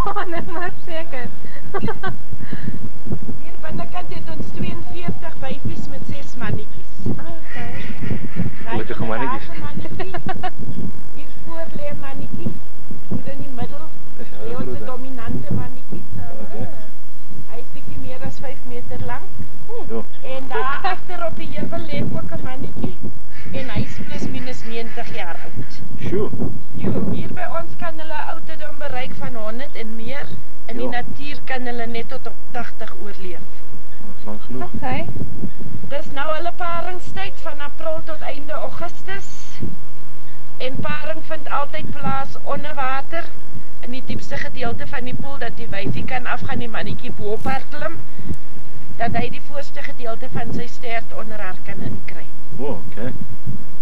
Oh, nee, maar zeker. Hier binnekant het ons 42 wyfies met 6 mannetjies. Okay. Gelukkige mannetjies. Hier voor lê 'n mannetjie. Hier in die middel Dis lê hele ons 'n groot. dominante mannetjie. Okay. Hy is bietjie meer as 5 meter lank. Jo. En daar agter op die heuwel lê ook 'n mannetjie. En hy is plus minus 90 jaar oud. Sjoe. Hier by ons kan hulle ouderdom bereik van 100 en meer. In die natuur kan hulle net tot op 80 oorleef. Dat is lang genoeg. Okay. Dis nou hulle paringstyd van April tot einde Augustus. En paring vind altyd plaas onder water in die diepste gedeelte van die poel, dat die wyfie kan afgaan, die mannetjie bo op haar klim, dat hy die voorste gedeelte van sy stert onder haar kan inkry. Oh, okay.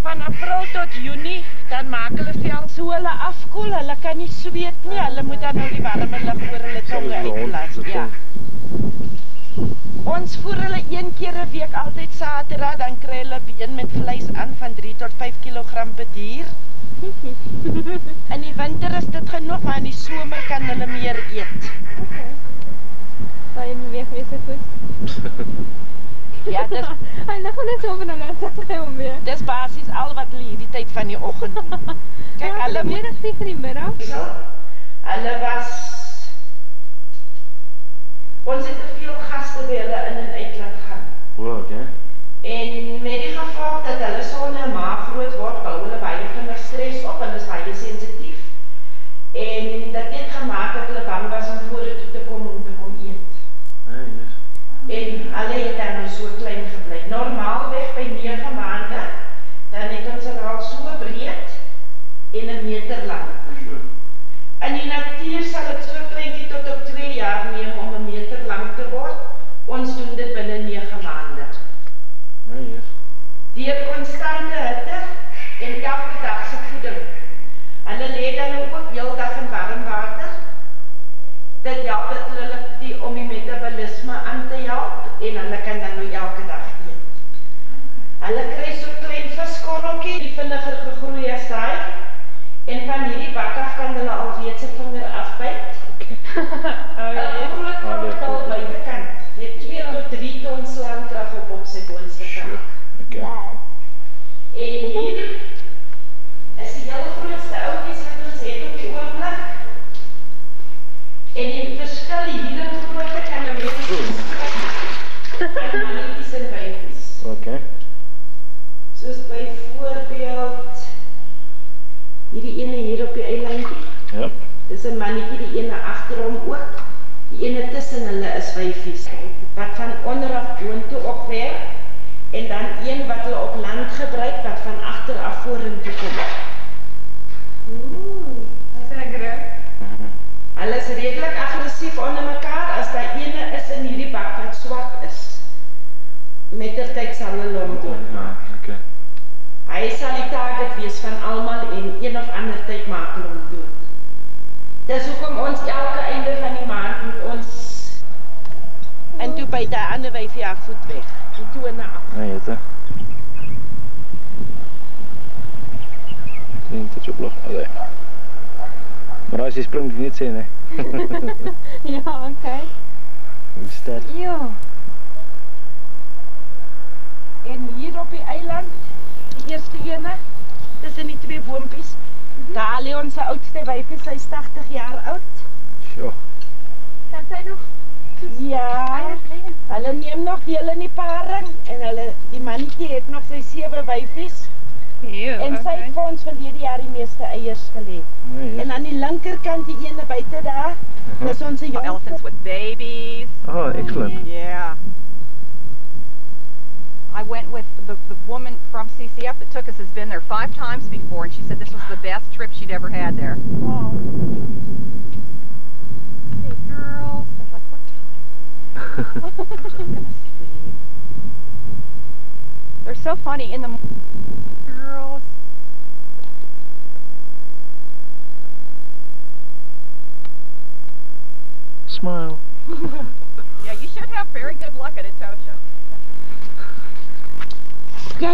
Van April tot Junie, dan maak hulle vel so hulle afkoel, hulle kan nie sweet nie, hulle moet dan nou die warme lug oor hulle tonge uitblaas. Ja. Ons voer hulle 1 keer 'n week, altyd Saterdag, dan kry hulle been met vleis aan van 3 tot 5 kg per dier. In die winter is dit genoeg, maar in die somer kan hulle meer eet. Okay. Sal jy beweeg weer so goed? Ja, Hy lag net so van hulle sê hom weer. dis basies al wat hulle hierdie tyd van die oggend doen. Kyk, hulle moet middag tegen die middag. Hulle was ons het te veel gaste by hulle in en uit laat gaan. Oh, okay. En met die gevolg dat hulle sonder 'n maag groot word, bou hulle baie vinger stres op en is baie sensitief. En dit het gemaak dat hulle bang was om vorentoe te kom om te kom eet. Ah, yes. En hulle het dan nou so klein gebly. Normaalweg by 9 maande, dan het ons hulle al so breed en 1 meter lank. Sure. In die natuur sal dit so kleintjie tot op 2 jaar neem om 1 meter lank te word. Ons doen dit binne 9 maande. Ah, yes. Deur konstante hitte en elke dag se voeding. Hulle lê dan nou ook heeldag in warm water. Dit help dat hulle om die metabolisme aan te help en hulle kan dan nou elke dag eet. Hulle kry so klein viskorreltjie, die vinniger gegroei as daai. En van hierdie bak af kan hulle alreeds 'n vinger afbyt. Een groot krokkel buitekant het 2 tot 3 ton slaankrag op sy boonste kant. Okay. En hier is die heel grootste oudjies wat ons het op die oomblik. En die verskil hier in grootte kan nou weer en mannetjies en wyfies. Okay. Soos byvoorbeeld hierdie ene hier op die eilandjie. Ja. Dis 'n mannetjie, die ene agter hom ook. Die ene tussen hulle is wyfies. Wat van onder af boontoe opwerk en dan een wat hulle op land gebruik wat van agter af vorentoe kom. Hy's lekker. Hulle is redelik aggressief onder mekaar as daar ene is in hierdie bak wat swak is. Mettertyd sal hulle hom doen. Ja, okay. Hy sal die target wees van almal en een of ander tyd maak hulle hom dood. Dis hoekom ons elke einde van die maand moet ons en toe by die ander wyfie haar voet weg. En toe na af. Nee, jette. Dink dat je op lucht. Allee. Maar als je springt, moet je niet zien, hè. Ja, okay. Hoe sterk. Ja. En hier op die eiland, die eerste ene, tussen die 2 boompies, daar lê ons oudste wyfie, sy is 80 jaar oud. Sjoe. Kan sy nog Ja, hulle neem nog deel in die paring en die mannetjie het nog sy 7 wyfies. En sy het vir ons verlede jaar die meeste eiers gelê. Nee, yes. En aan die linkerkant die ene buite daar, dis ons jongste. Elephants with babies. Oh, excellent. Yeah. I went with the woman from CCF that took us has been there 5 times before, and she said this was the best trip she'd ever had there. Wow. Hey girls, they're like, we're tired. We're just gonna sleep. They're so funny in the girls. Smile. Yeah, you should have very good luck at Etosha. Ja.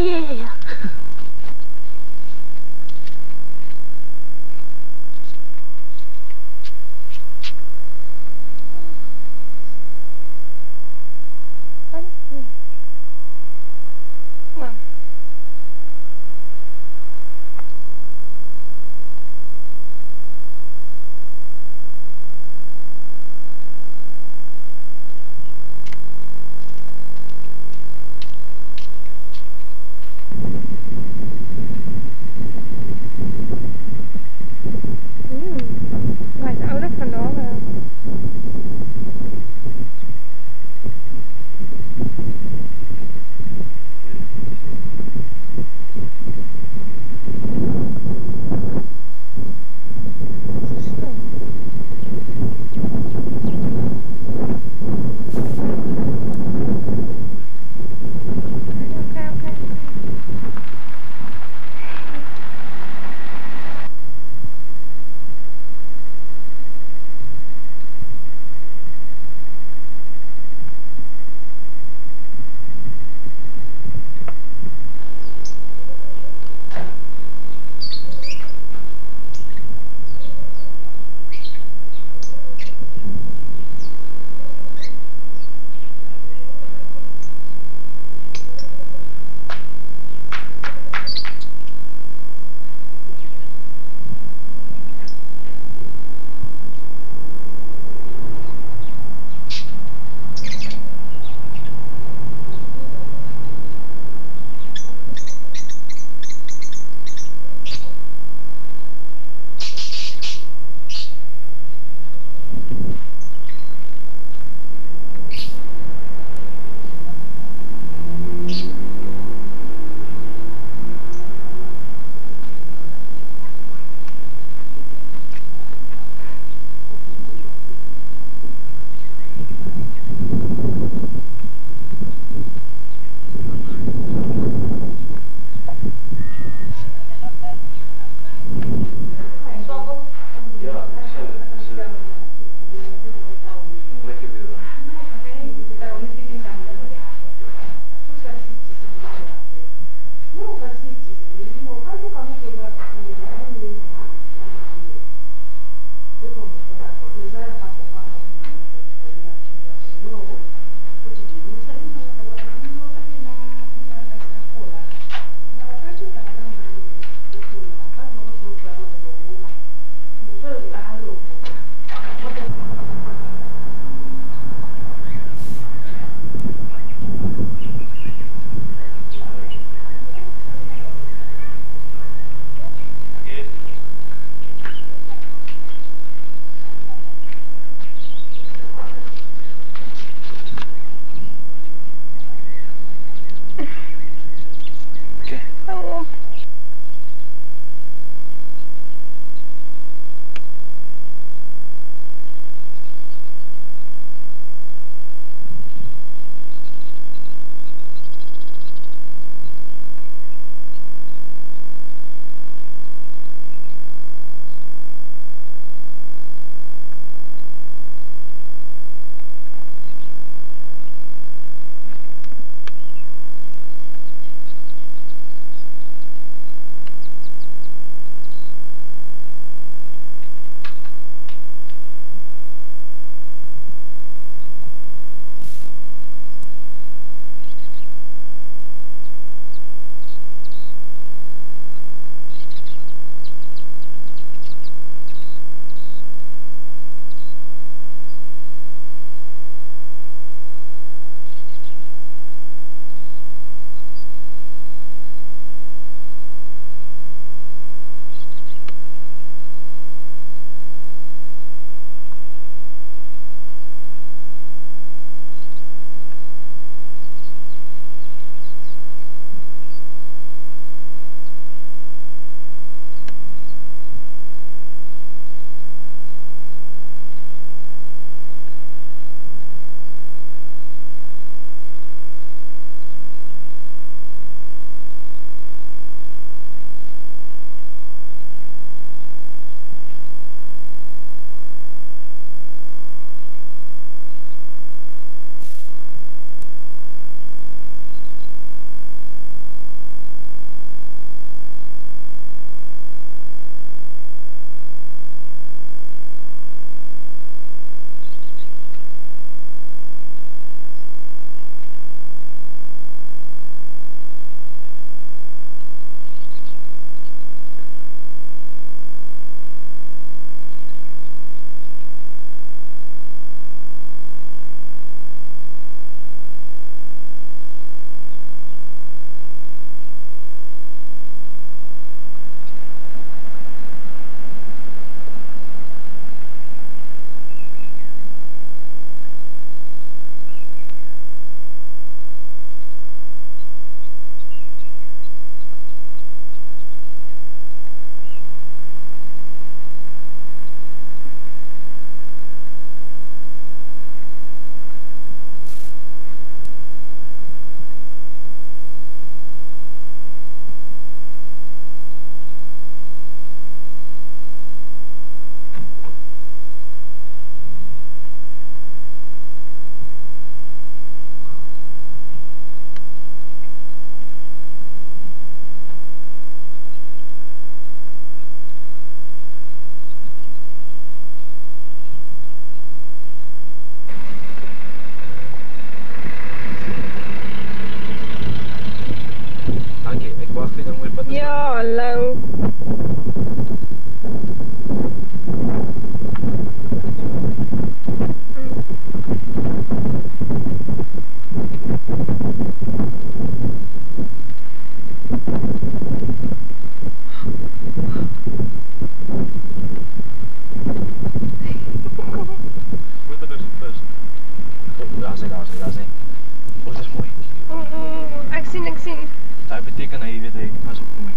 teken hy weet hy pas op vir my.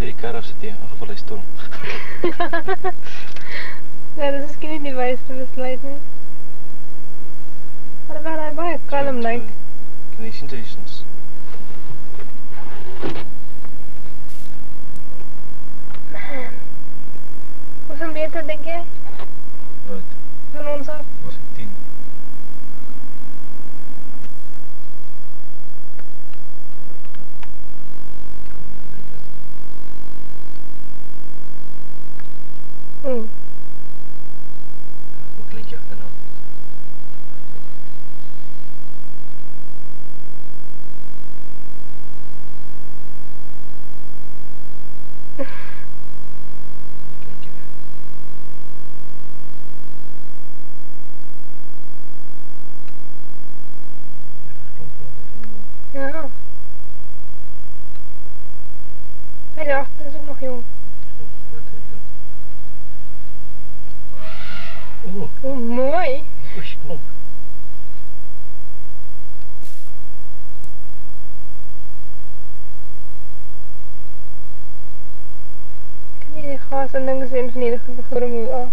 Die kar as dit aangeval hy storm. Ja, dit is miskien nie die wijste besluit nie. Maar wel hy baie kalm lyk. Congratulations. Hoeveel meter denk jy? Wat? Van ons af? Was het 10. Hoe klein je achterna. Kijk je weer. Ja. Hij daarachter is ook nog jong. Oh, mooi. Oei, kom op. Kan je die gas en dingen zien van ieder geval goed moe af?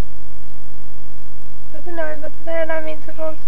Wat zijn nou mensen voor ons?